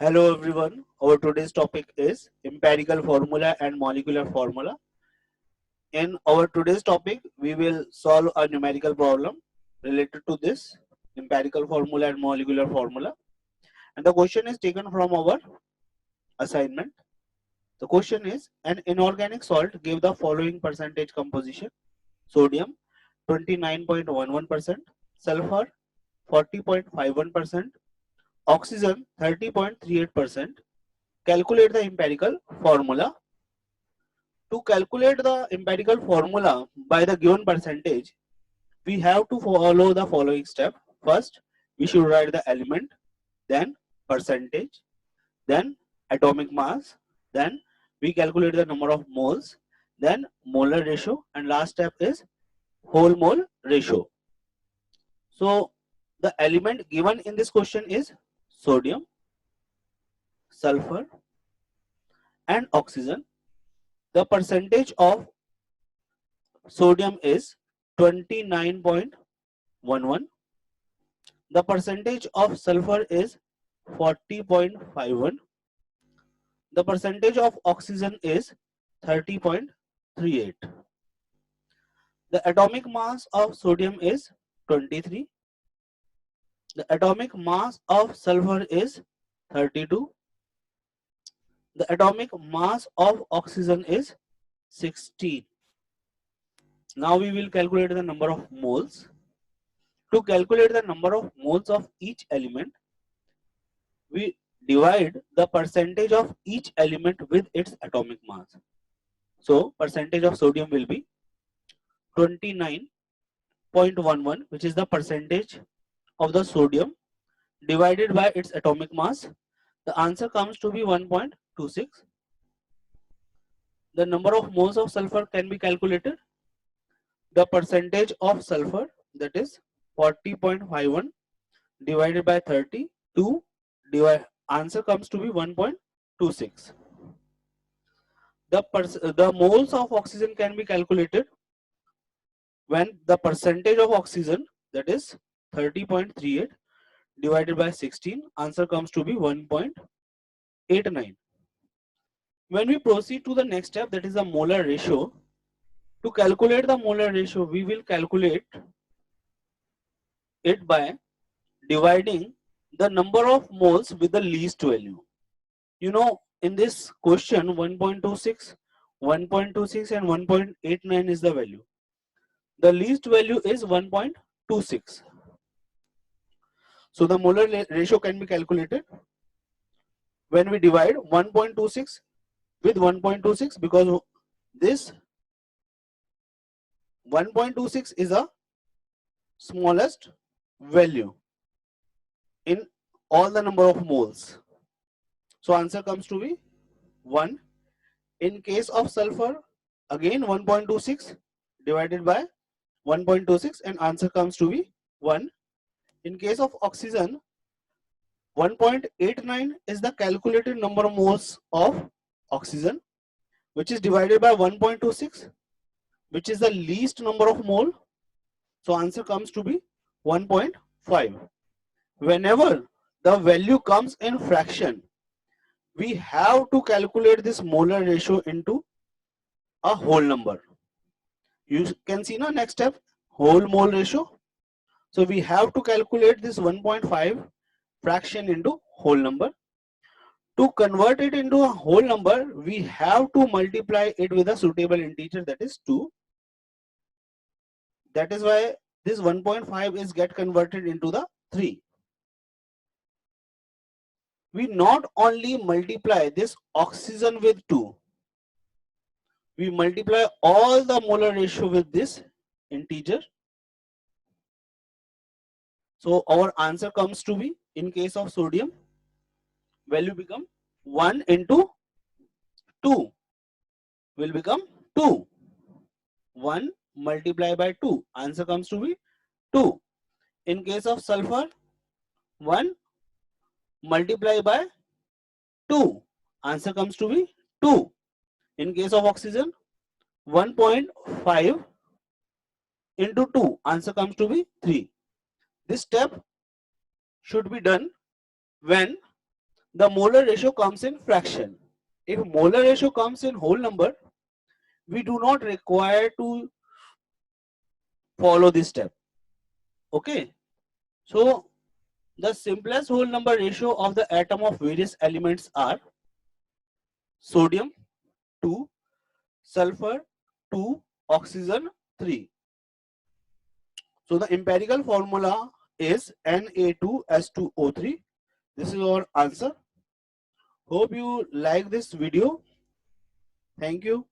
Hello everyone. Our today's topic is empirical formula and molecular formula. In our today's topic, we will solve a numerical problem related to this empirical formula and molecular formula. And the question is taken from our assignment. The question is an inorganic salt gave the following percentage composition: sodium 29.11%, sulfur 40.51%, oxygen 30.38%. Calculate the empirical formula. To calculate the empirical formula by the given percentage, we have to follow the following step. First, we should write the element, then percentage, then atomic mass, then we calculate the number of moles, then molar ratio, and last step is whole mole ratio. So the element given in this question is sodium, sulfur, and oxygen. The percentage of sodium is 29.11. The percentage of sulfur is 40.51. The percentage of oxygen is 30.38. The atomic mass of sodium is 23. The atomic mass of sulfur is 32. The atomic mass of oxygen is 16. Now we will calculate the number of moles. To calculate the number of moles of each element, we divide the percentage of each element with its atomic mass. So percentage of sodium will be 29.11, which is the percentage of the sodium divided by its atomic mass. The answer comes to be 1.26. The number of moles of sulfur can be calculated. The percentage of sulfur, that is 40.51 divided by 32, answer comes to be 1.26. The moles of oxygen can be calculated when the percentage of oxygen, that is 30.38 divided by 16, answer comes to be 1.89. When we proceed to the next step, that is the molar ratio. To calculate the molar ratio, we will calculate it by dividing the number of moles with the least value. You know, in this question 1.26, 1.26 and 1.89 is the value. The least value is 1.26. So the molar ratio can be calculated when we divide 1.26 with 1.26, because this 1.26 is a smallest value in all the number of moles. So answer comes to be 1. In case of sulfur, again 1.26 divided by 1.26 and answer comes to be 1. In case of oxygen, 1.89 is the calculated number of moles of oxygen, which is divided by 1.26, which is the least number of mole. So answer comes to be 1.5. Whenever the value comes in fraction, we have to calculate this molar ratio into a whole number. You can see now next step, whole mole ratio. So we have to calculate this 1.5 fraction into whole number. To convert it into a whole number, we have to multiply it with a suitable integer, that is 2. That is why this 1.5 is get converted into the 3. We not only multiply this oxygen with 2, we multiply all the molar ratio with this integer. So our answer comes to be, in case of sodium, value become 1 into 2 will become 2. 1 multiplied by 2, answer comes to be 2. In case of sulfur, 1 multiplied by 2, answer comes to be 2. In case of oxygen, 1.5 into 2, answer comes to be 3. This step should be done when the molar ratio comes in fraction. If molar ratio comes in whole number, we do not require to follow this step. Okay, so the simplest whole number ratio of the atom of various elements are sodium 2, sulfur 2, oxygen 3. So the empirical formula is Na2S2O3. This is our answer. Hope you like this video. Thank you.